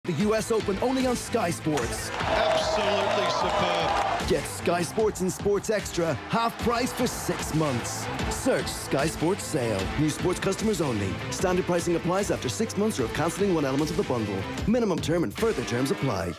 The US Open only on Sky Sports. Absolutely superb. Get Sky Sports and Sports Extra half price for 6 months. Search Sky Sports Sale. New sports customers only. Standard pricing applies after 6 months or of cancelling one element of the bundle. Minimum term and further terms apply.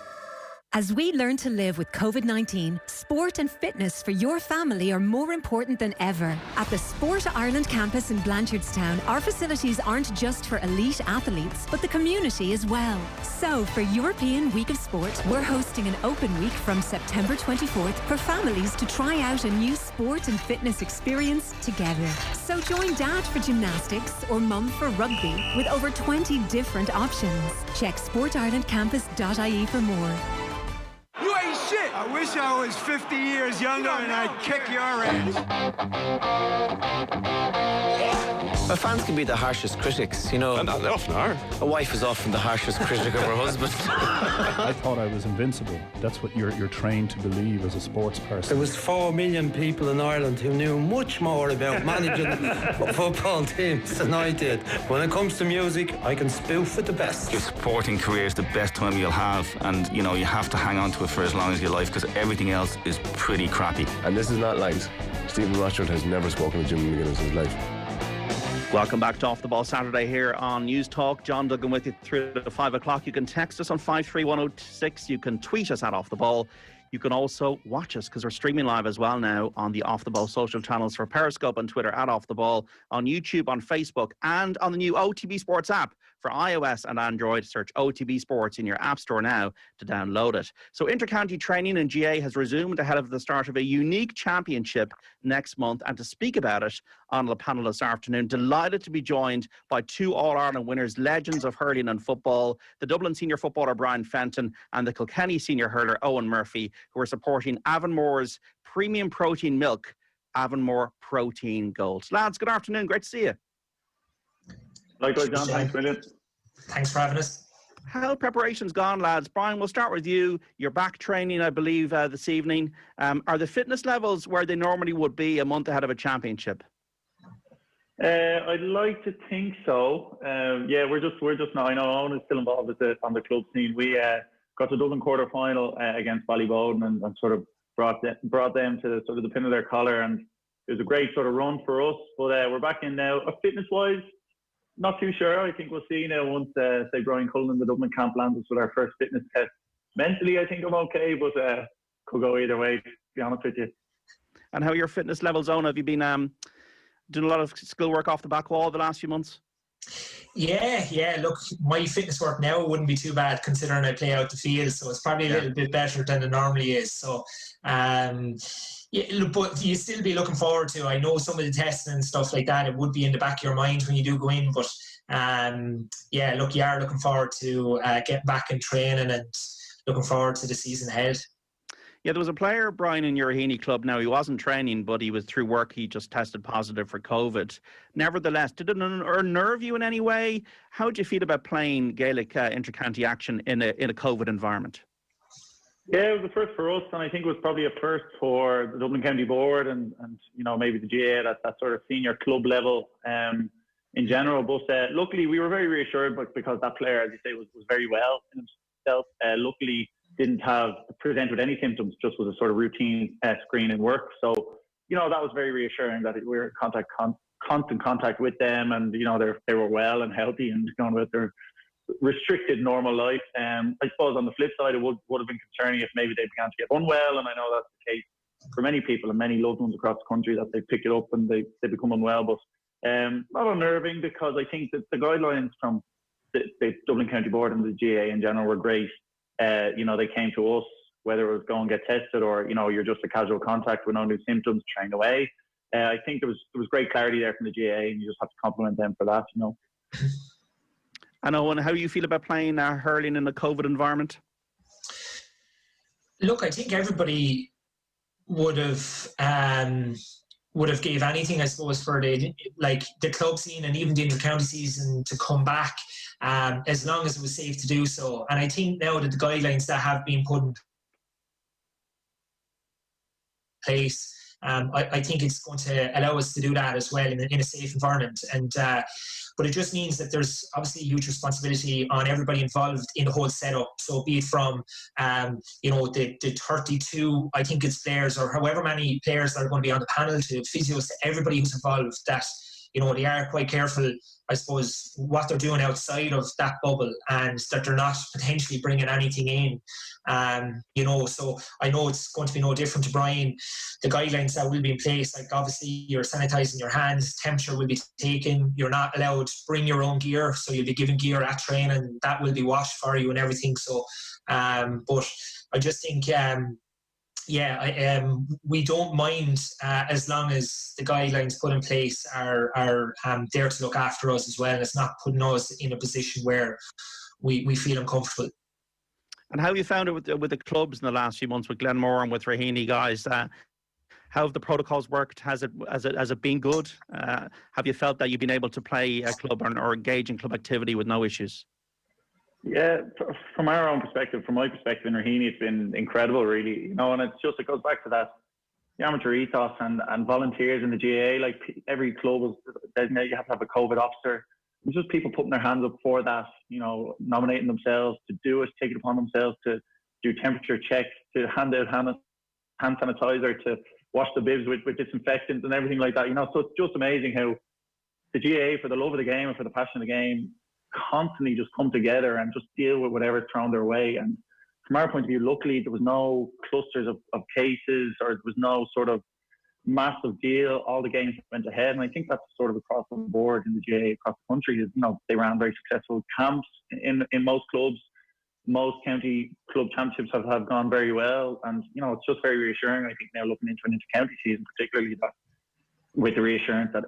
As we learn to live with COVID-19, sport and fitness for your family are more important than ever. At the Sport Ireland campus in Blanchardstown, our facilities aren't just for elite athletes, but the community as well. So, for European Week of Sport, we're hosting an open week from September 24th for families to try out a new sport and fitness experience together. So join Dad for gymnastics or Mum for rugby with over 20 different options. Check sportirelandcampus.ie for more. You ain't shit! I wish I was 50 years younger and I'd kick your ass. Well, fans can be the harshest critics, you know. And they often are. A wife is often the harshest critic of her husband. I thought I was invincible. That's what you're trained to believe as a sports person. There was 4 million people in Ireland who knew much more about managing football teams than I did. When it comes to music, I can spoof at the best. Your sporting career is the best time you'll have, and you know you have to hang on to it for as long as you like, because everything else is pretty crappy. And this is not lies. Stephen Rothschild has never spoken to Jimmy McGuinness in his life. Welcome back to Off the Ball Saturday here on News Talk. John Duggan with you through to 5 o'clock. You can text us on 53106. You can tweet us at Off the Ball. You can also watch us because we're streaming live as well now on the Off the Ball social channels for Periscope and Twitter at Off the Ball, on YouTube, on Facebook, and on the new OTB Sports app for iOS and Android. Search OTB Sports in your app store now to download it. So Intercounty training in GA has resumed ahead of the start of a unique championship next month. And to speak about it on the panel this afternoon, delighted to be joined by 2 All-Ireland winners, legends of hurling and football, the Dublin senior footballer Brian Fenton and the Kilkenny senior hurler Eoin Murphy, who are supporting Avonmore's premium protein milk, Avonmore Protein Gold. Lads, good afternoon. Great to see you. Likewise, John. Thanks, million. Thanks for having us. How preparations gone, lads? Brian, we'll start with you. You're back training, I believe, this evening. Are the fitness levels where they normally would be a month ahead of a championship? I'd like to think so. Yeah, we're just now. I know Owen is still involved on the club scene. We got to Dublin quarter final against Ballybowden and sort of brought them to sort of the pin of their collar, and it was a great sort of run for us. But we're back in now. Fitness wise, not too sure. I think we'll see now once, say, Brian Cullen and the Dublin camp lands us with our first fitness test. Mentally, I think I'm okay, but could go either way, to be honest with you. And how are your fitness levels, Owen? Have you been doing a lot of skill work off the back wall the last few months? Yeah. Look, my fitness work now wouldn't be too bad considering I play out the field, so it's probably a little bit better than it normally is. So, yeah, look, but you still be looking forward to. I know some of the testing and stuff like that. It would be in the back of your mind when you do go in, but yeah, look, you are looking forward to getting back and training and looking forward to the season ahead. Yeah, there was a player, Brian, in your Heaney club. Now, he wasn't training, but he was through work. He just tested positive for COVID. Nevertheless, did it unnerve you in any way? How did you feel about playing Gaelic intercounty action in a COVID environment? Yeah, it was a first for us, and I think it was probably a first for the Dublin County Board and you know, maybe the GA at that sort of senior club level in general. But luckily, we were very reassured because that player, as you say, was very well in himself. Luckily, didn't present with any symptoms, just was a sort of routine screen and work. So, you know, that was very reassuring that we were in constant contact with them, and, you know, they were well and healthy and going with their restricted normal life. I suppose on the flip side, it would have been concerning if maybe they began to get unwell, and I know that's the case for many people and many loved ones across the country, that they pick it up and they become unwell. But not unnerving, because I think that the guidelines from the Dublin County Board and the GA in general were great. You know, they came to us, whether it was go and get tested or, you know, you're just a casual contact with no new symptoms, train away. I think there was great clarity there from the GA, and you just have to compliment them for that, you know. And Owen, how do you feel about playing hurling in a COVID environment? Look, I think everybody would have gave anything, I suppose, for the club scene and even the intercounty season to come back, as long as it was safe to do so. And I think now that the guidelines that have been put in place, I think it's going to allow us to do that as well in a safe environment. And but it just means that there's obviously a huge responsibility on everybody involved in the whole setup. So be it from, the 32, I think it's players, or however many players that are going to be on the panel, to physios, to everybody who's involved, that, they are quite careful, I suppose, what they're doing outside of that bubble, and that they're not potentially bringing anything in. So I know it's going to be no different to Brian. The guidelines that will be in place, like obviously you're sanitising your hands, temperature will be taken, you're not allowed to bring your own gear, so you'll be given gear at training, that will be washed for you and everything. So, but I just think, we don't mind as long as the guidelines put in place are there to look after us as well, and it's not putting us in a position where we feel uncomfortable. And how have you found it with the clubs in the last few months, with Glenmore and with Raheny, guys? How have the protocols worked? Has it been good? Have you felt that you've been able to play a club or engage in club activity with no issues? Yeah, from our own perspective, from my perspective in Raheny, it's been incredible, really. And it goes back to that amateur ethos and volunteers in the GAA. Like, every club is designated, you have to have a COVID officer. It's just people putting their hands up for that, nominating themselves to do it, take it upon themselves to do temperature checks, to hand out hand sanitizer, to wash the bibs with disinfectant and everything like that. So it's just amazing how the GAA, for the love of the game and for the passion of the game, constantly just come together and just deal with whatever's thrown their way. And from our point of view, luckily there was no clusters of cases, or there was no sort of massive deal. All the games went ahead, and I think that's sort of across the board in the GAA across the country. They ran very successful camps in most clubs. Most county club championships have gone very well, and it's just very reassuring. I think now, looking into an intercounty season, particularly, that with the reassurance that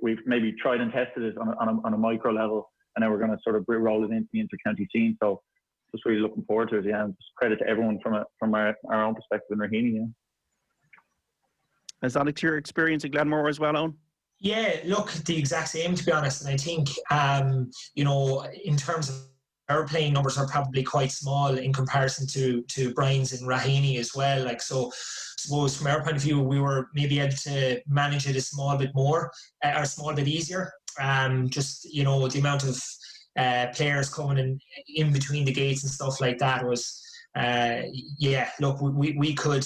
we've maybe tried and tested it on a micro level, and now we're going to sort of roll it into the intercounty scene. So just really looking forward to it. Yeah, and just credit to everyone from our own perspective in Raheny. Yeah. Is that your experience at Glenmore as well, Eoin? Yeah, look, the exact same, to be honest. And I think, in terms of our playing numbers are probably quite small in comparison to Brian's in Raheny as well. Like, so I suppose from our point of view, we were maybe able to manage it a small bit more, or a small bit easier. Just, the amount of players coming in between the gates and stuff like that was, look, we could...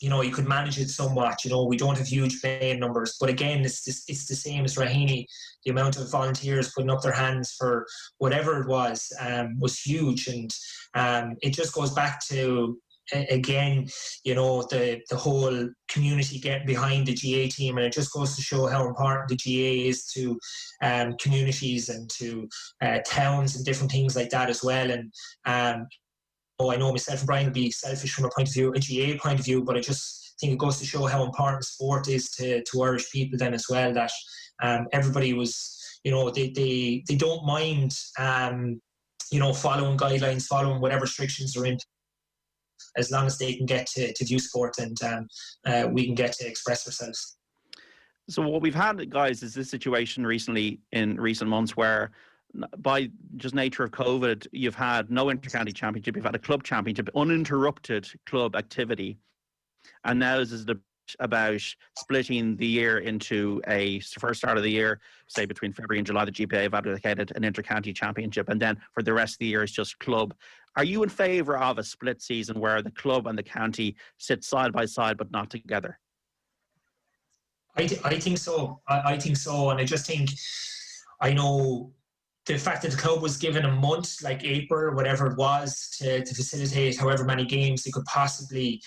you could manage it somewhat. We don't have huge playing numbers, but again, it's the same as Raheny. The amount of volunteers putting up their hands for whatever it was huge, and it just goes back to, again, the whole community getting behind the GA team, and it just goes to show how important the GA is to communities and to towns and different things like that as well. And I know myself and Brian will be selfish from a GA point of view, but I just think it goes to show how important sport is to Irish people then as well, that everybody was, they don't mind, following guidelines, following whatever restrictions are in, as long as they can get to view sport and we can get to express ourselves. So what we've had, guys, is this situation recently in recent months where, by just nature of COVID, you've had no intercounty championship, you've had a club championship, uninterrupted club activity, and now this is about splitting the year into a first start of the year, say between February and July, the GPA have advocated an intercounty championship, and then for the rest of the year it's just club. Are you in favour of a split season where the club and the county sit side by side but not together? I think so. I think so, and I just think, I know the fact that the club was given a month, like April or whatever it was, to facilitate however many games they could possibly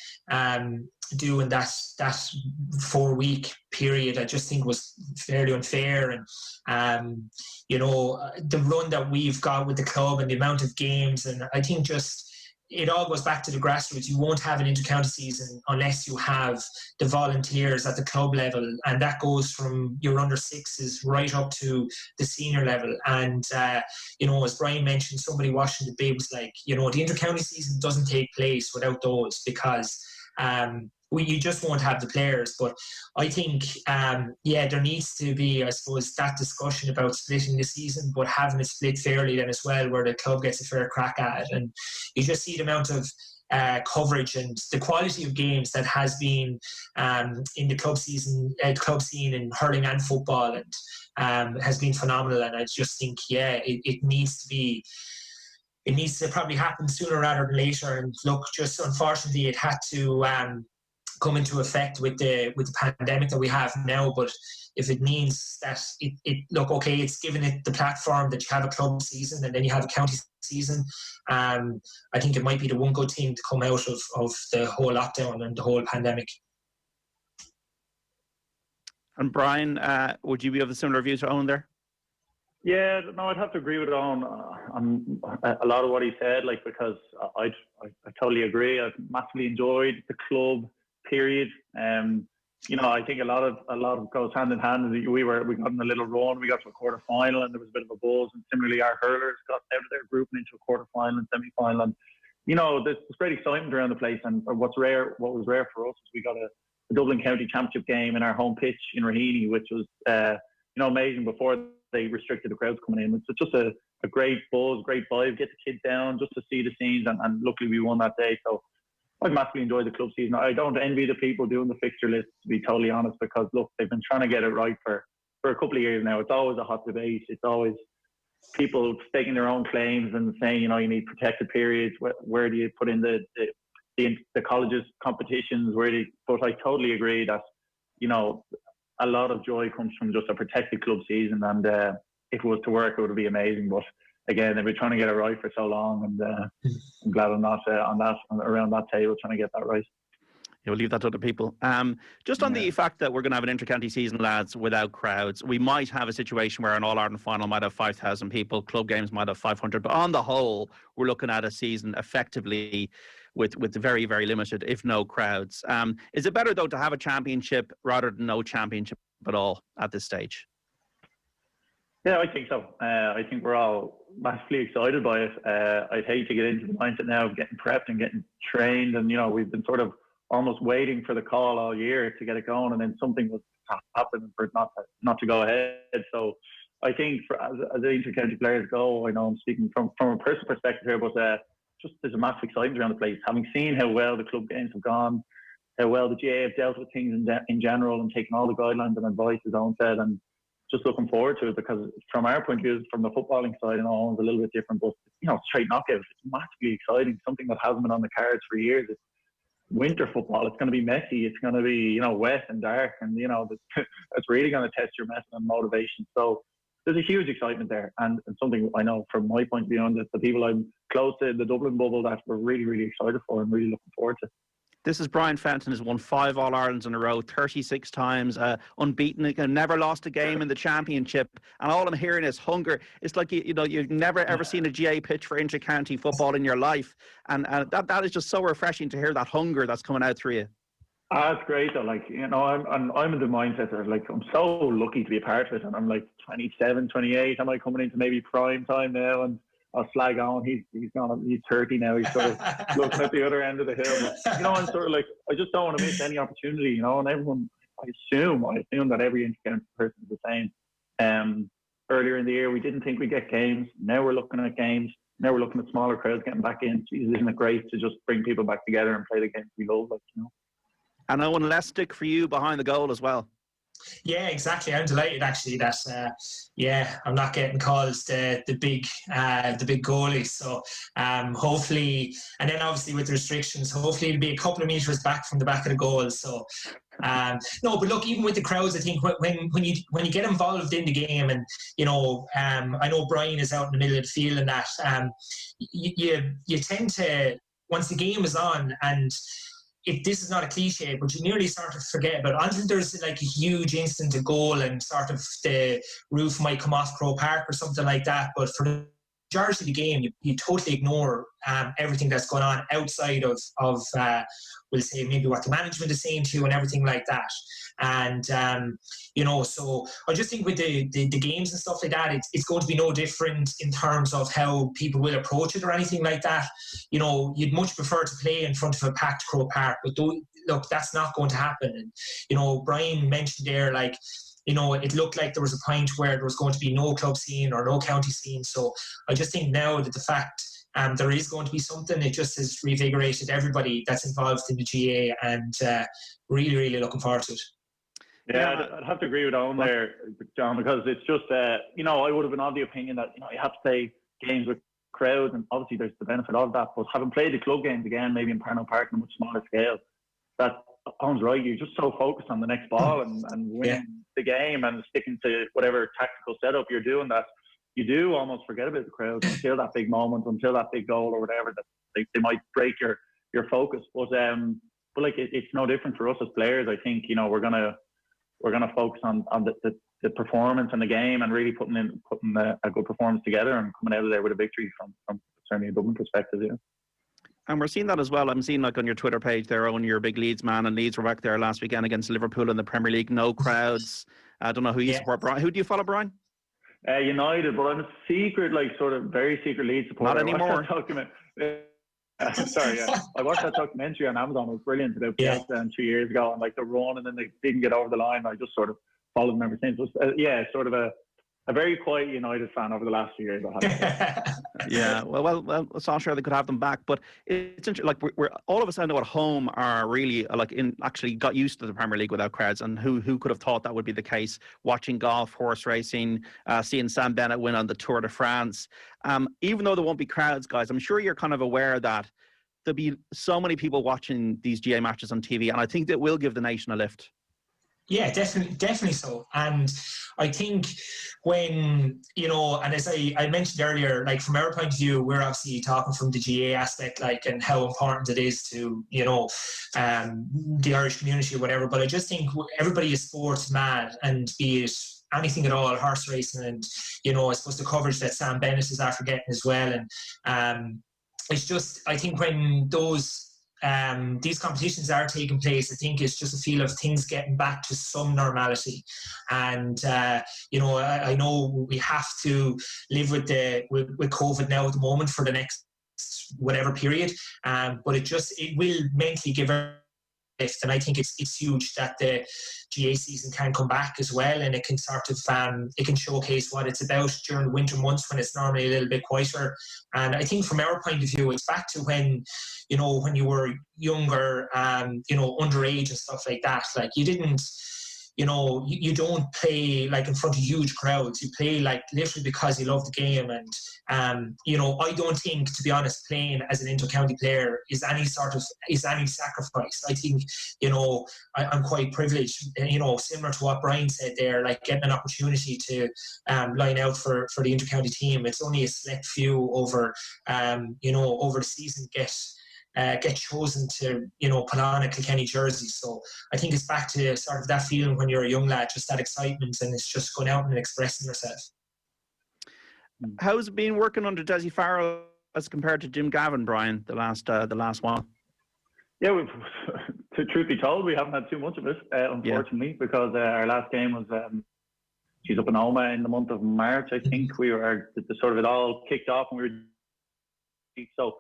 do in that 4-week period, I just think was fairly unfair. And the run that we've got with the club and the amount of games, and I think just it all goes back to the grassroots. You won't have an intercounty season unless you have the volunteers at the club level, and that goes from your under sixes right up to the senior level. And as Brian mentioned, somebody washing the bibs, like, the intercounty season doesn't take place without those, because you just won't have the players. But I think, there needs to be, I suppose, that discussion about splitting the season, but having it split fairly then as well, where the club gets a fair crack at it. And you just see the amount of coverage and the quality of games that has been in the club scene in hurling and football, and has been phenomenal. And I just think, it needs to be. It needs to probably happen sooner rather than later. And look, just unfortunately, it had to come into effect with the pandemic that we have now. But if it means that it's given it the platform that you have a club season and then you have a county season, I think it might be the one good thing to come out of the whole lockdown and the whole pandemic. And Brian, would you be of a similar view to Eoin there? Yeah, no, I'd have to agree with Eoin on a lot of what he said, because I totally agree. I've massively enjoyed the club period. I think a lot of goes hand in hand. We got in a little run, we got to a quarter final, and there was a bit of a buzz. And similarly, our hurlers got out of their group and into a quarter final and semi final. And there's great excitement around the place. And what was rare for us is we got a Dublin County Championship game in our home pitch in Raheny, which was amazing before they restricted the crowds coming in. It's just a great buzz, great vibe, get the kids down just to see the scenes, and luckily we won that day. So I've massively enjoyed the club season. I don't envy the people doing the fixture list, to be totally honest, because look, they've been trying to get it right for a couple of years now. It's always a hot debate. It's always people staking their own claims and saying, you need protected periods. Where do you put in the colleges competitions? But I totally agree that, a lot of joy comes from just a protected club season, and if it was to work, it would be amazing. But again, they've been trying to get it right for so long, and I'm glad I'm not around that table trying to get that right. We'll leave that to other people. Just on the fact that we're going to have an intercounty season, lads, without crowds, we might have a situation where an All-Ireland final might have 5,000 people, club games might have 500, but on the whole, we're looking at a season effectively with very, very limited, if no crowds. Is it better, though, to have a championship rather than no championship at all at this stage? Yeah, I think so. I think we're all massively excited by it. I'd hate to get into the mindset now of getting prepped and getting trained, and we've been sort of almost waiting for the call all year to get it going, and then something was happening for it not to go ahead. So I think as the intercounty players go, I know I'm speaking from a personal perspective here, but just there's a massive excitement around the place. Having seen how well the club games have gone, how well the GA have dealt with things in general and taken all the guidelines and advice, as Eoin said, and just looking forward to it, because from our point of view, from the footballing side, and Eoin's a little bit different, but straight knockout, it's massively exciting, something that hasn't been on the cards for years. It's winter football. It's going to be messy. It's going to be wet and dark, and it's really going to test your method and motivation. So there's a huge excitement there, and something I know from my point of view, and the people I'm close to, the Dublin bubble, that we're really, really excited for and really looking forward to. This is Brian Fenton, has won 5 All-Irelands in a row, 36 times, unbeaten, never lost a game in the championship. And all I'm hearing is hunger. It's like, you've never ever seen a GA pitch for inter-county football in your life. And that is just so refreshing to hear that hunger that's coming out through you. That's great though. I'm in the mindset that I'm so lucky to be a part of it. And I'm 27, 28. Am I coming into maybe prime time now? And I'll slag on. He's 30 now. He's sort of looking at the other end of the hill. But, I'm sort of I just don't want to miss any opportunity, and everyone, I assume that every intercounty person is the same. Earlier in the year, we didn't think we'd get games. Now we're looking at games. Now we're looking at smaller crowds getting back in. Jesus, isn't it great to just bring people back together and play the games we love, And Eoin, less stick for you behind the goal as well. Yeah, exactly. I'm delighted actually that I'm not getting called the big goalie. So hopefully, and then obviously with the restrictions, hopefully it'll be a couple of meters back from the back of the goal. So no, but look, even with the crowds, I think when you get involved in the game, and I know Brian is out in the middle of the field, and that you tend to, once the game is on, and this is not a cliche, but you nearly sort of forget about it until there's a huge instant of goal and sort of the roof might come off Croke Park or something like that. But for the majority of the game, you totally ignore everything that's going on outside of we'll say maybe what the management is saying to you and everything like that. And so I just think with the games and stuff like that, it's going to be no different in terms of how people will approach it or anything like that. You'd much prefer to play in front of a packed Croke Park, but look, that's not going to happen. And, you know, Brian mentioned there, like, you know, it looked like there was a point where there was going to be no club scene or no county scene. So I just think now that the fact there is going to be something, it just has revigorated everybody that's involved in the GA, and really, really looking forward to it. Yeah, I'd have to agree with Owen there, John, because it's just, you know, I would have been of the opinion that, you know, you have to play games with crowds, and obviously there's the benefit of that, but having played the club games again, maybe in Parnell Park on a much smaller scale, that Owen's right, you're just so focused on the next ball and winning the game and sticking to whatever tactical setup you're doing, that you do almost forget about the crowd until that big moment, until that big goal or whatever, that they might break your focus. But like it's no different for us as players. I think, you know, we're gonna focus on the performance and the game, and really putting a good performance together and coming out of there with a victory from certainly a Dublin perspective. Yeah. And we're seeing that as well. I'm seeing, like, on your Twitter page there, Owen, you're a big Leeds man, and Leeds were back there last weekend against Liverpool in the Premier League. No crowds. I don't know who you support, Brian. Who do you follow, Brian? United, but I'm a secret, like, sort of very secret Leeds supporter. Not anymore. Sorry, yeah. I watched that documentary on Amazon. It was brilliant about Bielsa 2 years ago, and like the run, and then they didn't get over the line. I just sort of followed them ever since. It was, sort of a very quiet United fan over the last few years. Yeah, well, it's all sure they could have them back, but it's interesting. Like, we're all of us, I know, at home are really actually got used to the Premier League without crowds, and who could have thought that would be the case? Watching golf, horse racing, seeing Sam Bennett win on the Tour de France. Even though there won't be crowds, guys, I'm sure you're kind of aware that there'll be so many people watching these GA matches on TV, and I think that will give the nation a lift. Yeah, definitely so. And I think when, you know, and as I mentioned earlier, like, from our point of view, we're obviously talking from the GA aspect, like, and how important it is to, you know, the Irish community or whatever. But I just think everybody is sports mad, and be it anything at all, horse racing, and, you know, I suppose the coverage that Sam Bennett is after getting as well. And it's just, I think when these competitions are taking place, I think it's just a feel of things getting back to some normality. And, you know, I know we have to live with COVID now at the moment for the next whatever period, but it will mentally give a lift. And I think it's huge that the GA season can come back as well, and it can sort of it can showcase what it's about during the winter months when it's normally a little bit quieter. And I think from our point of view, it's back to when, you know, when you were younger, you know, underage and stuff like that. Like, you didn't, you know, you don't play like in front of huge crowds. You play like literally because you love the game. And, you know, I don't think, to be honest, playing as an intercounty player is any sacrifice. I think, you know, I'm quite privileged, you know, similar to what Brian said there, like getting an opportunity to line out for the intercounty team. It's only a select few over, you know, over the season get chosen to, you know, put on a Kilkenny jersey. So I think it's back to sort of that feeling when you're a young lad, just that excitement, and it's just going out and expressing yourself. How's it been working under Desi Farrell as compared to Jim Gavin, Brian, the last one? Yeah, truth be told, we haven't had too much of it, unfortunately, because our last game was she's up in Oma in the month of March. I think we were sort of it all kicked off, and we were so.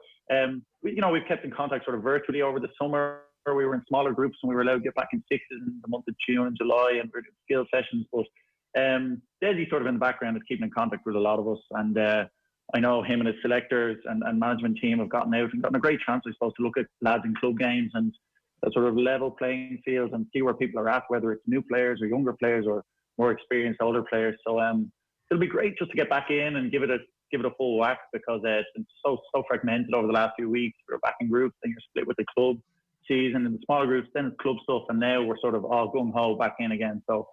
You know, we've kept in contact sort of virtually over the summer. We were in smaller groups, and we were allowed to get back in sixes in the month of June and July, and we were doing skill sessions. But Desi's sort of in the background is keeping in contact with a lot of us, and I know him and his selectors and management team have gotten out and gotten a great chance, I suppose, to look at lads in club games and a sort of level playing field and see where people are at, whether it's new players or younger players or more experienced older players. So it'll be great just to get back in and give it a full whack, because it's been so fragmented over the last few weeks. We're back in groups, then you're split with the club season and the smaller groups, then it's club stuff, and now we're sort of all gung-ho back in again. So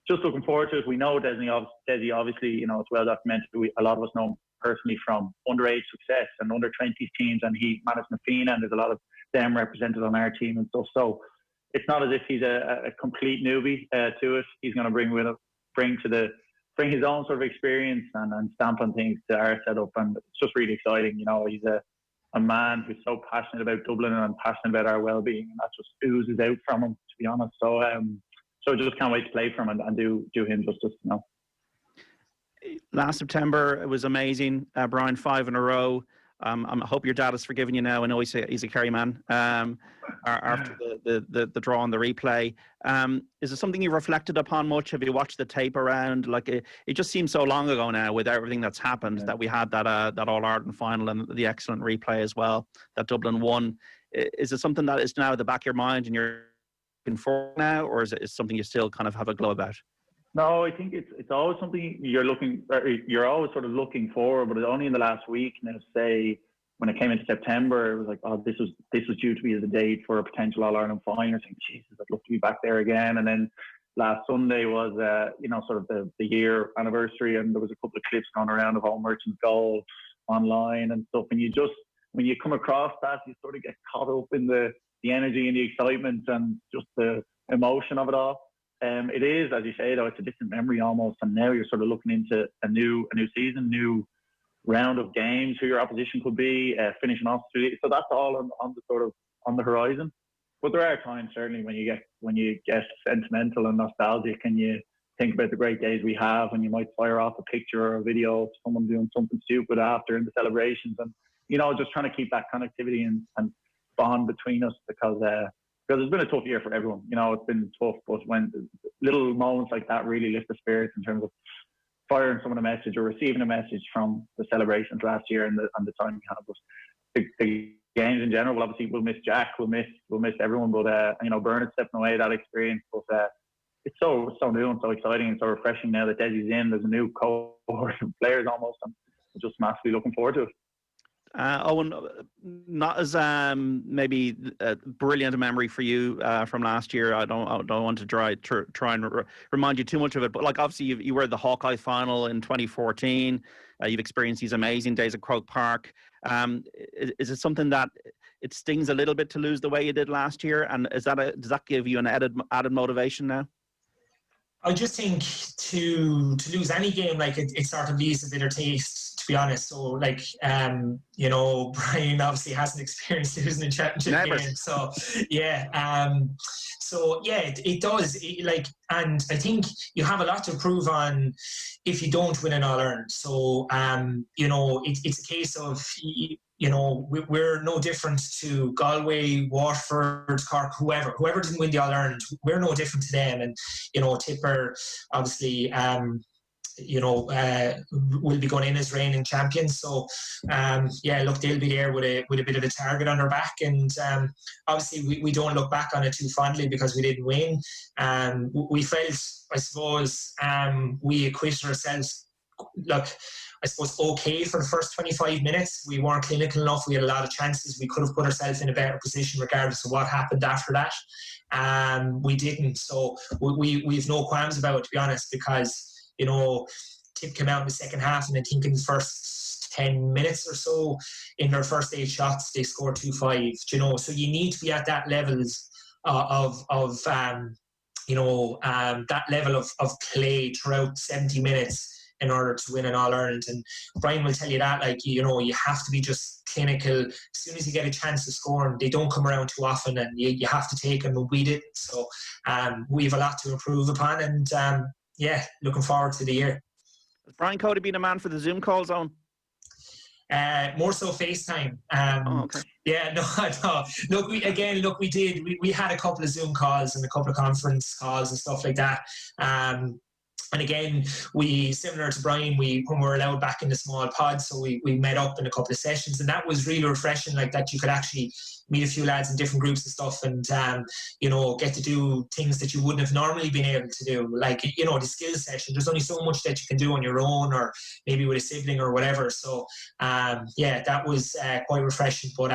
just looking forward to it. We know Desi obviously, you know, it's well documented. A lot of us know him personally from underage success and under 20s teams, and he managed Nafina, and there's a lot of them represented on our team and stuff. So it's not as if he's a complete newbie to it. He's going to bring his own sort of experience and stamp on things to our setup, and it's just really exciting. You know, he's a man who's so passionate about Dublin and passionate about our well-being, and that just oozes out from him, to be honest. So so just can't wait to play for him and do him justice, you know. Last September, it was amazing. Brian, 5 in a row. I hope your dad has forgiven you now. I know he's a Kerry man. After the draw on the replay, is it something you've reflected upon much? Have you watched the tape around? Like it just seems so long ago now, with everything that's happened, that we had that All Ireland final and the excellent replay as well that Dublin won. Is it something that is now at the back of your mind and you're looking forward now, or is it something you still kind of have a glow about? No, I think it's always something you're always sort of looking for, but it's only in the last week now. Say when it came into September, it was like, oh, this was due to be the date for a potential All Ireland final. I think, Jesus, I'd love to be back there again. And then last Sunday was sort of the year anniversary, and there was a couple of clips going around of all Merchant's goals online and stuff. And when you come across that, you sort of get caught up in the energy and the excitement and just the emotion of it all. It is, as you say, though, it's a distant memory almost, and now you're sort of looking into a new season, new round of games, who your opposition could be, finishing off. So that's all on the horizon. But there are times certainly when you get sentimental and nostalgic, and you think about the great days we have, and you might fire off a picture or a video of someone doing something stupid after in the celebrations, and just trying to keep that connectivity and bond between us, because it's been a tough year for everyone. It's been tough, but when little moments like that really lift the spirits in terms of firing someone a message or receiving a message from the celebrations last year and the time we had. But the games in general, obviously we'll miss Jack, we'll miss everyone, but Bernard stepping away, that experience. But it's so new and so exciting and so refreshing now that Desi's in. There's a new cohort of players almost, and we're just massively looking forward to it. Owen, not as maybe brilliant a memory for you from last year. I don't want to try and remind you too much of it, but like obviously you were at the Hawkeye final in 2014. You've experienced these amazing days at Croke Park. Is it something that it stings a little bit to lose the way you did last year? And does that give you an added motivation now? I just think to lose any game, like it sort of leaves a bitter taste, to be honest. So like, Brian obviously hasn't experienced losing a championship game. So yeah. It does. And I think you have a lot to improve on if you don't win an All-Ireland. So, it's a case of, we're no different to Galway, Waterford, Cork, whoever didn't win the All-Ireland. We're no different to them. And, Tipper, obviously, will be going in as reigning champions. So, they'll be there with a bit of a target on their back. And obviously, we don't look back on it too fondly because we didn't win. We felt, I suppose, we acquitted ourselves, okay for the first 25 minutes. We weren't clinical enough. We had a lot of chances. We could have put ourselves in a better position regardless of what happened after that. We didn't. So we've no qualms about it, to be honest, because, Tip came out in the second half, and I think in the first 10 minutes or so, in their first 8 shots, they scored 2-5, So you need to be at that levels of that level of play throughout 70 minutes in order to win an All-Ireland. And Brian will tell you that, you have to be just clinical. As soon as you get a chance to score, and they don't come around too often, and you have to take them, and we didn't. So we have a lot to improve upon, and looking forward to the year. Has Brian Cody been a man for the Zoom calls on? More so FaceTime. Okay. Yeah, no. Look, we did. We had a couple of Zoom calls and a couple of conference calls and stuff like that. And again, similar to Brian, when we were allowed back in the small pod, so we met up in a couple of sessions, and that was really refreshing, like that you could actually meet a few lads in different groups and stuff, and get to do things that you wouldn't have normally been able to do, like the skills session. There's only so much that you can do on your own, or maybe with a sibling or whatever. So that was quite refreshing. But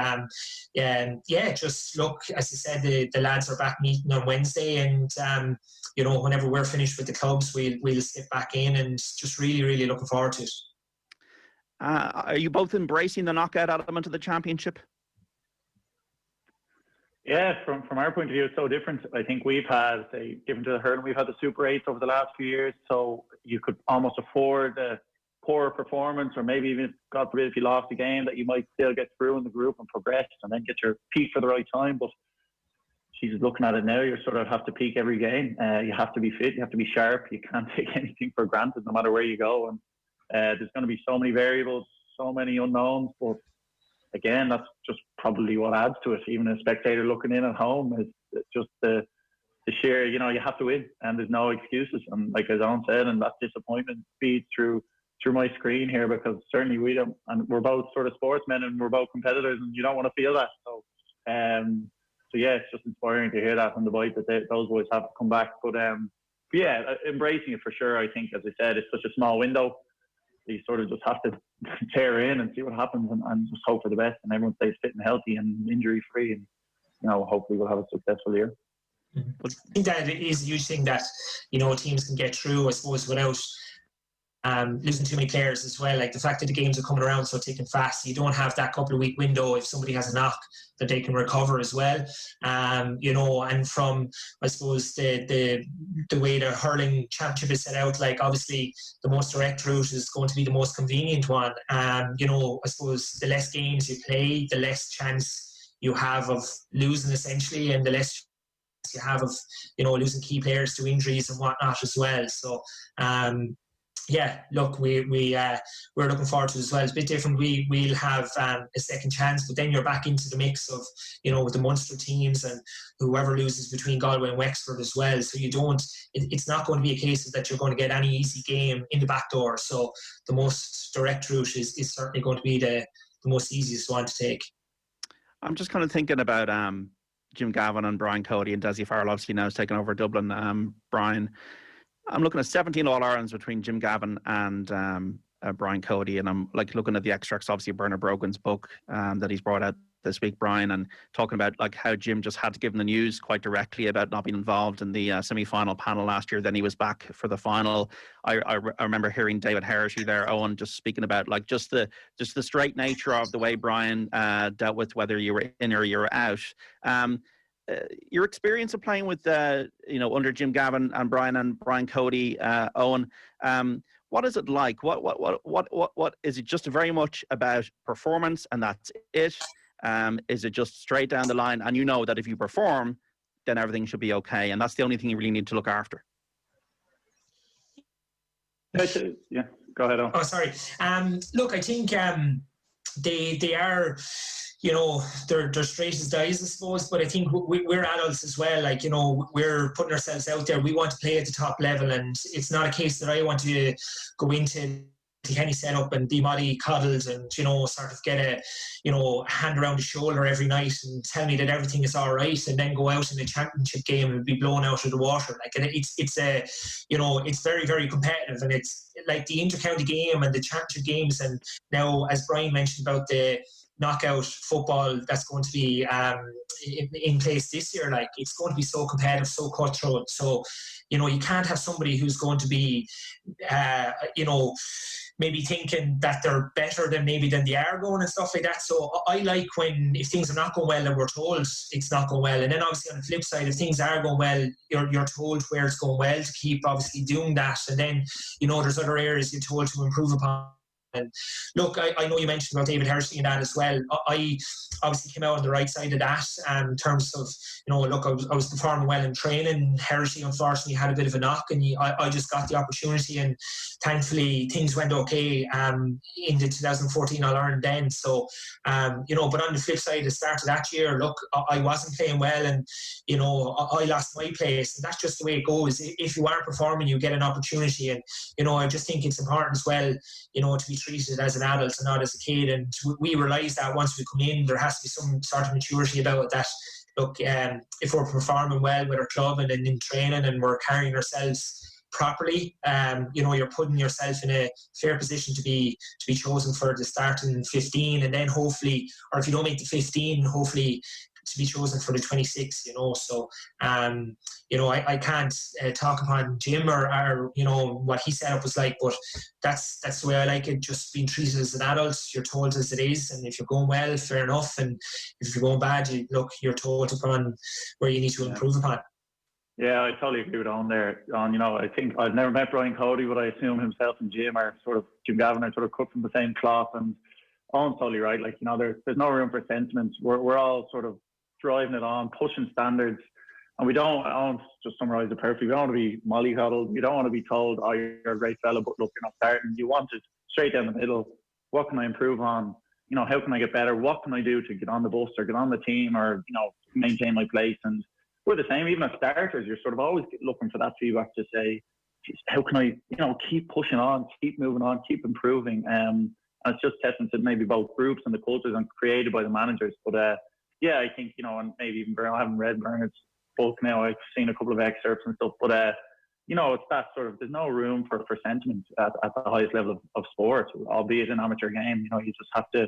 just look, as I said, the lads are back meeting on Wednesday, and whenever we're finished with the clubs, we'll slip back in, and just really, really looking forward to it. Are you both embracing the knockout element of the championship? Yeah, from our point of view, it's so different. I think we've had, given to the hurling, we've had the Super 8s over the last few years, so you could almost afford a poor performance, or maybe even, God forbid, if you lost a game, that you might still get through in the group and progress and then get your peak for the right time. But she's looking at it now, you sort of have to peak every game. You have to be fit, you have to be sharp, you can't take anything for granted no matter where you go. And there's going to be so many variables, so many unknowns, but again, that's just probably what adds to it. Even a spectator looking in at home, is just the sheer, you have to win, and there's no excuses. And like as Owen said, and that disappointment feeds through my screen here, because certainly we don't, and we're both sort of sportsmen and we're both competitors, and you don't want to feel that. So yeah, it's just inspiring to hear that and the bite that those boys have to come back. But yeah, embracing it for sure. I think, as I said, it's such a small window. You sort of just have to tear in and see what happens, and just hope for the best, and everyone stays fit and healthy and injury free, and hopefully we'll have a successful year. I think that it is a huge thing that teams can get through, I suppose, without losing too many players as well. Like the fact that the games are coming around so thick and fast, you don't have that couple of week window if somebody has a knock that they can recover as well. And from, I suppose, the way the hurling championship is set out, like obviously the most direct route is going to be the most convenient one. I suppose the less games you play, the less chance you have of losing essentially, and the less you have of losing key players to injuries and whatnot as well. So yeah, look, we're looking forward to it as well. It's a bit different. We'll have a second chance, but then you're back into the mix of, with the Munster teams and whoever loses between Galway and Wexford as well. So it's not going to be a case that you're going to get any easy game in the back door. So the most direct route is certainly going to be the most easiest one to take. I'm just kind of thinking about Jim Gavin and Brian Cody, and Dessie Farrell obviously now has taken over Dublin. Brian, I'm looking at 17 All-Irelands between Jim Gavin and Brian Cody, and I'm like looking at the extracts, obviously Bernard Brogan's book that he's brought out this week, Brian, and talking about like how Jim just had to give him the news quite directly about not being involved in the semi-final panel last year. Then he was back for the final. I remember hearing David Hershey there, Owen, just speaking about like just the straight nature of the way Brian dealt with whether you were in or you were out. Your experience of playing with under Jim Gavin and Brian Cody, Owen, what is it like? What is it? Just very much about performance and that's it? Is it just straight down the line, and that if you perform, then everything should be okay, and that's the only thing you really need to look after? Yeah, go ahead, Owen. Oh, sorry. Look, I think they are, they're straight as dies, I suppose, but I think we're adults as well. Like, we're putting ourselves out there. We want to play at the top level, and it's not a case that I want to go into Kilkenny set up and be molly coddled and, sort of get a, hand around the shoulder every night and tell me that everything is all right, and then go out in a championship game and be blown out of the water. Like, it's very, very competitive, and it's like the Intercounty game and the championship games. And now, as Brian mentioned about the knockout football that's going to be in place this year, like, it's going to be so competitive, so cutthroat. So, you can't have somebody who's going to be, maybe thinking that they're better than they are going and stuff like that. So I like if things are not going well and we're told it's not going well. And then obviously on the flip side, if things are going well, you're told where it's going well to keep obviously doing that. And then, there's other areas you're told to improve upon. And look, I know you mentioned about David Hershey and that as well. I obviously came out on the right side of that in terms of, look, I was performing well in training. Hershey unfortunately had a bit of a knock, and I just got the opportunity, and thankfully things went okay in the 2014 All-Ireland then. So, but on the flip side, the start of that year, look, I wasn't playing well, and, I lost my place, and that's just the way it goes. If you are performing, you get an opportunity, and, I just think it's important as well, to be treated as an adult and not as a kid. And we realise that once we come in, there has to be some sort of maturity about it, that, look, if we're performing well with our club and in training and we're carrying ourselves properly, you're putting yourself in a fair position to be chosen for the start in 15, and then hopefully, or if you don't make the 15, hopefully to be chosen for the 26, so I can't talk upon Jim or what he set up was like, but that's the way I like it, just being treated as an adult. You're told as it is, and if you're going well, fair enough, and if you're going bad, you're told upon where you need to improve upon. Yeah, I totally agree with Owen there. I think I've never met Brian Cody, but I assume himself and Jim Gavin are sort of cut from the same cloth, and Owen's totally right. Like, there's no room for sentiments. We're all sort of driving it on, pushing standards, and we don't. Owen's just summarised it perfectly. We don't want to be mollycoddled. We don't want to be told, "Oh, you're a great fella, but look, you're not starting." You want it straight down the middle. What can I improve on? how can I get better? What can I do to get on the bus or get on the team or, maintain my place? And we're the same, even as starters, you're sort of always looking for that feedback to say, how can I, keep pushing on, keep moving on, keep improving? And it's just testament to maybe both groups and the cultures and created by the managers. But I think, and maybe even I haven't read Bernard's book now. I've seen a couple of excerpts and stuff, but it's that sort of, there's no room for sentiment at the highest level of sport, albeit an amateur game. You just have to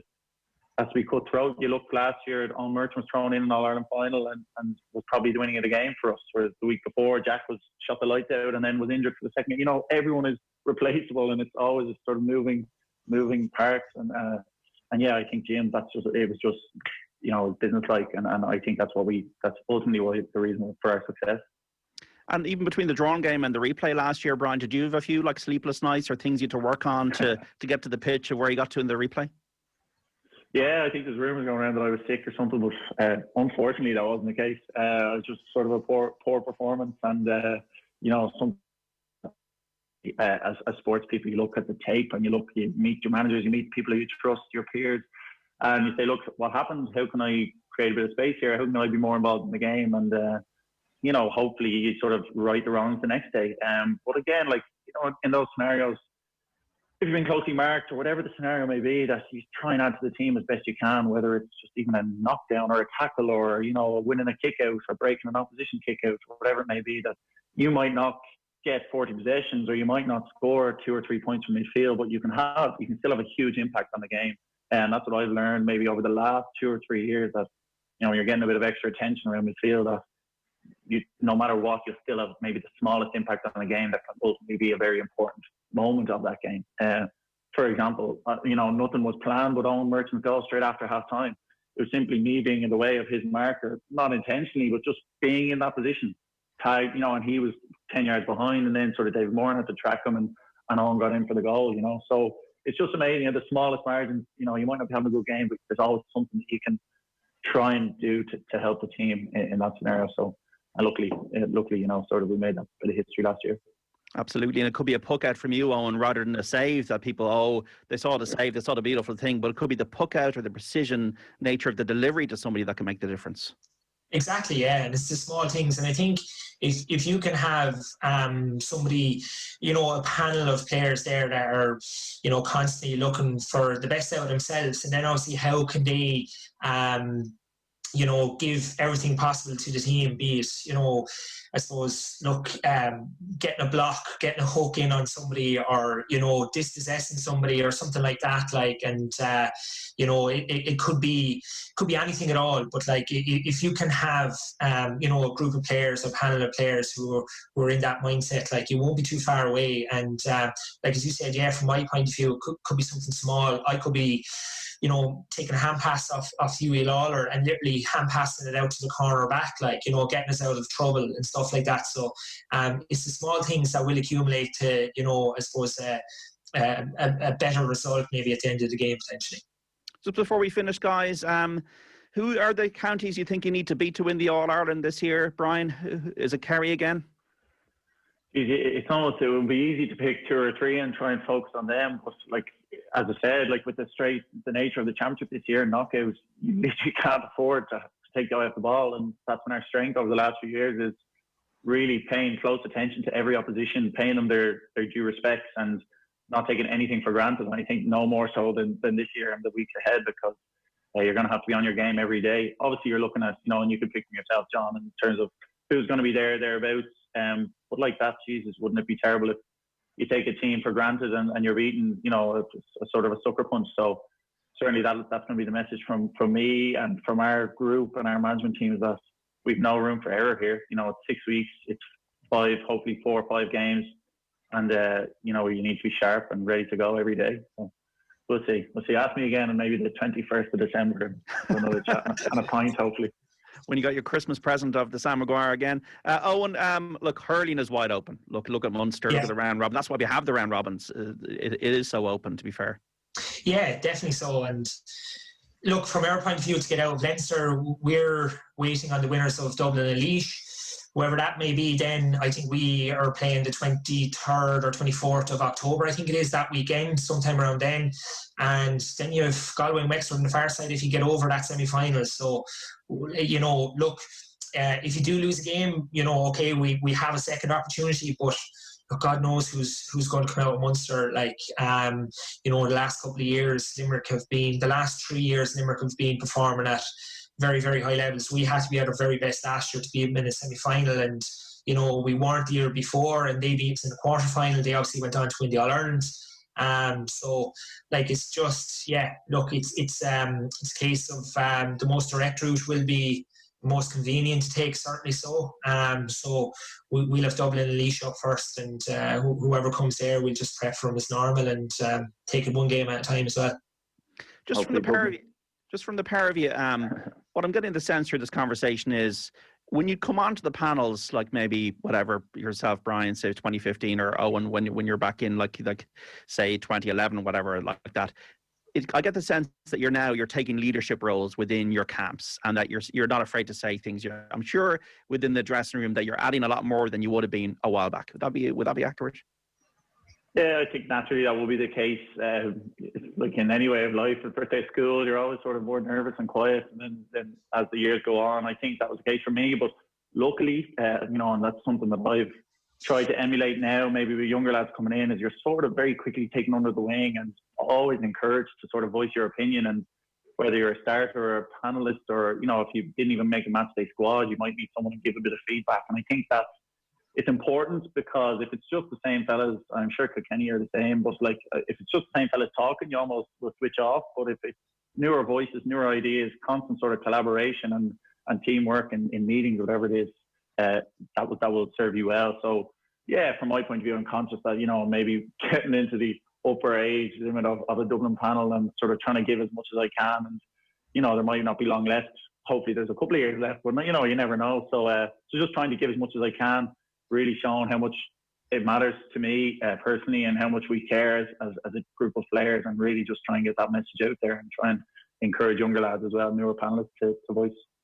be cutthroat. You look last year, Eoin Murphy was thrown in an All-Ireland final and was probably winning it a game for us, whereas the week before Jack was shot the lights out and then was injured for the second. Everyone is replaceable and it's always a sort of moving parts. And I think, Jim, it was just business-like, and I think that's ultimately the reason for our success. And even between the drawn game and the replay last year, Brian, did you have a few sleepless nights or things you had to work on to get to the pitch of where you got to in the replay? Yeah, I think there's rumours going around that I was sick or something, but unfortunately that wasn't the case. It was just sort of a poor performance, and as sports people, you look at the tape and you meet your managers, you meet people you trust, your peers, and you say, look, what happened? How can I create a bit of space here? How can I be more involved in the game? And hopefully you sort of right the wrongs the next day. But again, in those scenarios, if you've been closely marked or whatever the scenario may be, that you try and add to the team as best you can, whether it's just even a knockdown or a tackle or, winning a kick out or breaking an opposition kick out or whatever it may be, that you might not get 40 possessions or you might not score 2 or 3 points from midfield, but you can still have a huge impact on the game. And that's what I've learned maybe over the last 2 or 3 years, that, you're getting a bit of extra attention around midfield, that no matter what, you'll still have maybe the smallest impact on the game that can ultimately be a very important moment of that game. For example, nothing was planned but Eoin Murphy's goal straight after half time. It was simply me being in the way of his marker, not intentionally, but just being in that position. Tagged, and he was 10 yards behind, and then sort of David Moran had to track him, and Eoin got in for the goal, So it's just amazing. At the smallest margins, you might not be having a good game, but there's always something that you can try and do to help the team in that scenario. So, and luckily, sort of we made that bit of history last year. Absolutely, and it could be a puck out from you, Eoin, rather than a save that people, they saw the save, they saw the beautiful thing, but it could be the puck out or the precision nature of the delivery to somebody that can make the difference. Exactly, yeah, and it's the small things. And I think if you can have somebody, a panel of players there that are, constantly looking for the best out of themselves, and then obviously how can they, give everything possible to the team, be it, I suppose, getting a block, getting a hook in on somebody, or, dispossessing somebody or something like that, and it could be anything at all. But if you can have, a group of players, a panel of players who are in that mindset, you won't be too far away. And as you said, from my point of view, it could be something small. I could be, taking a hand pass off Huey Lawler and literally hand passing it out to the corner back, getting us out of trouble and stuff like that. So it's the small things that will accumulate to, I suppose, a better result maybe at the end of the game potentially. Just before we finish, guys, who are the counties you think you need to beat to win the All-Ireland this year, Brian? Is it Kerry again? It would be easy to pick 2 or 3 and try and focus on them, but as I said, with the nature of the championship this year, knockouts, you literally can't afford to take the eye off the ball, and that's been our strength over the last few years, is really paying close attention to every opposition, paying them their due respects, and not taking anything for granted. And I think no more so than this year and the weeks ahead, because you're going to have to be on your game every day. Obviously, you're looking at, and you can pick from yourself, John, in terms of who's going to be thereabouts. But like that, Jesus, wouldn't it be terrible if you take a team for granted and you're beaten, a sort of a sucker punch. So certainly that's going to be the message from me and from our group and our management team, is that we've no room for error here. It's 6 weeks, it's 5, hopefully 4 or 5 games, and you need to be sharp and ready to go every day. So we'll see. Ask me again on maybe the 21st of December for another chat and a pint, hopefully. When you got your Christmas present of the Sam Maguire again. Eoin, look, hurling is wide open. Look at Munster, look at the round robin. That's why we have the round robins. It is so open, to be fair. Yeah, definitely so. And look, from our point of view, to get out of Leinster, we're waiting on the winners of Dublin and Laois. whoever that may be, then I think we are playing the 23rd or 24th of October, I think it is, that weekend, sometime around then. And then you have Galway and Wexford on the far side if you get over that semi-final. So, you know, look, if you do lose a game, you know, okay, we have a second opportunity, but God knows who's going to come out of Munster. Like, you know, the last couple of years, the last 3 years, Limerick have been performing at very, very high levels. We had to be at our very best last year to be in a semi-final, and you know, we weren't the year before, and they beat us in the quarter-final. They obviously went on to win the All-Ireland. So like, it's just, yeah, look, it's a case of the most direct route will be the most convenient to take, certainly so. So we'll have Dublin and Laois up first, and whoever comes there, we'll just prep for them as normal and take it one game at a time as well. Just from the pair of you, what I'm getting the sense through this conversation is, when you come onto the panels, like maybe whatever, yourself, Brian, say 2015, or Eoin, when you're back in like say 2011, whatever, like that, I get the sense that you're taking leadership roles within your camps, and that you're not afraid to say things. I'm sure within the dressing room that you're adding a lot more than you would have been a while back. Would that be accurate? Yeah, I think naturally that will be the case. Like in any way of life, at first day of school, you're always sort of more nervous and quiet, and then as the years go on, I think that was the case for me. But luckily, you know, and that's something that I've tried to emulate now, maybe with younger lads coming in, is you're sort of very quickly taken under the wing and always encouraged to sort of voice your opinion. And whether you're a starter or a panelist, or, you know, if you didn't even make a matchday squad, you might need someone to give a bit of feedback. And I think it's important, because if it's just the same fellas, I'm sure Kilkenny are the same, but like, if it's just the same fellas talking, you almost will switch off. But if it's newer voices, newer ideas, constant sort of collaboration and teamwork in meetings, whatever it is, that will serve you well. So yeah, from my point of view, I'm conscious that, you know, maybe getting into the upper age limit of a Dublin panel and sort of trying to give as much as I can. And, you know, there might not be long left. Hopefully there's a couple of years left, but, you know, you never know. So just trying to give as much as I can, really showing how much it matters to me personally, and how much we care as a group of players, and really just try and get that message out there, and try and encourage younger lads as well, newer panelists, to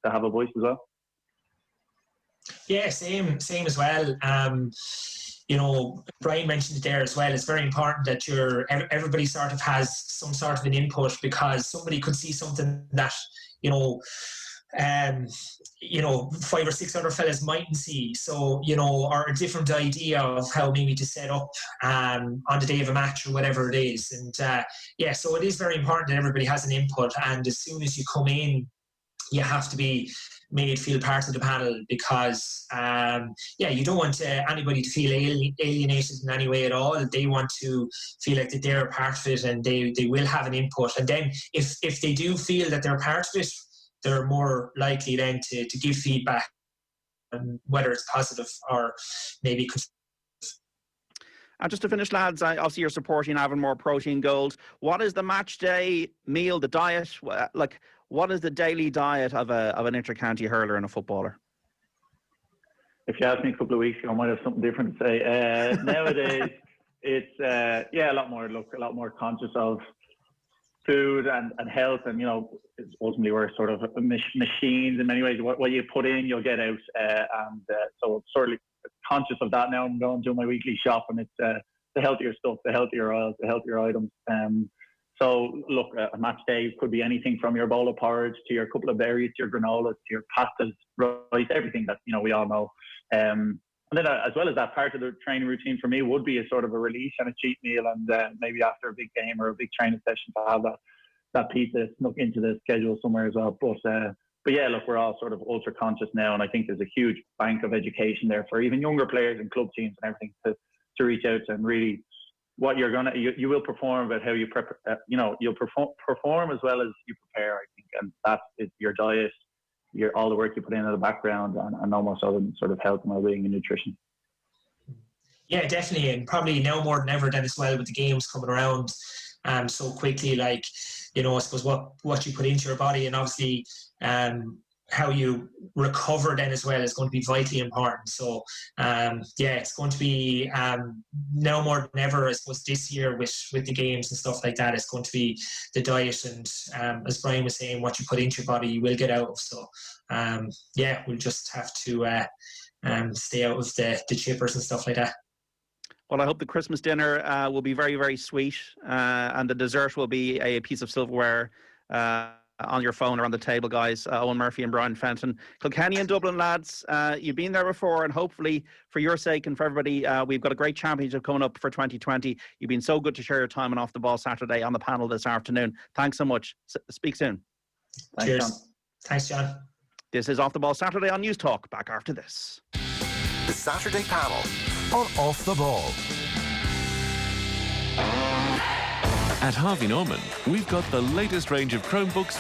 have a voice as well. Yeah, same as well. You know, Brian mentioned it there as well. It's very important that everybody sort of has some sort of an input, because somebody could see something that, you know, 5 or 6 other fellas mightn't see. So, you know, or a different idea of how maybe to set up on the day of a match or whatever it is. And yeah, so it is very important that everybody has an input. And as soon as you come in, you have to be made feel part of the panel, because you don't want anybody to feel alienated in any way at all. They want to feel like that they're a part of it, and they will have an input. And then if they do feel that they're part of it, they're more likely then to give feedback, whether it's positive or maybe constructive. And just to finish, lads, obviously you're supporting having more protein goals. What is the match day meal, the diet? Like, what is the daily diet of an intercounty hurler and a footballer? If you asked me a couple of weeks ago, I might have something different to say. Nowadays, it's a lot more conscious of food and health, and, you know, ultimately we're sort of machines in many ways. What you put in, you'll get out, and so sort of conscious of that now. I'm going to do my weekly shop, and it's the healthier stuff, the healthier oils, the healthier items. So look, a match day could be anything from your bowl of porridge to your couple of berries, to your granolas, to your pastas, rice, everything that, you know, we all know. And then as well as that, part of the training routine for me would be a sort of a release and a cheat meal, and maybe after a big game or a big training session to have that pizza snuck into the schedule somewhere as well. But yeah, look, we're all sort of ultra conscious now, and I think there's a huge bank of education there for even younger players and club teams and everything to reach out to, and really what you will perform, about how you prep. You'll perform as well as you prepare, I think, and that is your diet, all the work you put in the background, and almost all the sort of health and well-being and nutrition. Yeah, definitely, and probably now more than ever then as well, with the games coming around so quickly. Like, you know, I suppose what you put into your body, and obviously how you recover then as well, is going to be vitally important. So it's going to be now more than ever, I suppose, this year with the games and stuff like that. It's going to be the diet, and as Brian was saying, what you put into your body you will get out of. So we'll just have to stay out of the chippers and stuff like that. Well, I hope the Christmas dinner will be very, very sweet, and the dessert will be a piece of silverware on your phone or on the table, guys. Eoin Murphy and Brian Fenton. Kilkenny and Dublin, lads, you've been there before, and hopefully for your sake and for everybody, we've got a great championship coming up for 2020. You've been so good to share your time on Off the Ball Saturday on the panel this afternoon. Thanks so much. Speak soon. Cheers. John. Thanks, John. This is Off the Ball Saturday on News Talk. Back after this. The Saturday panel on Off the Ball. At Harvey Norman, we've got the latest range of Chromebooks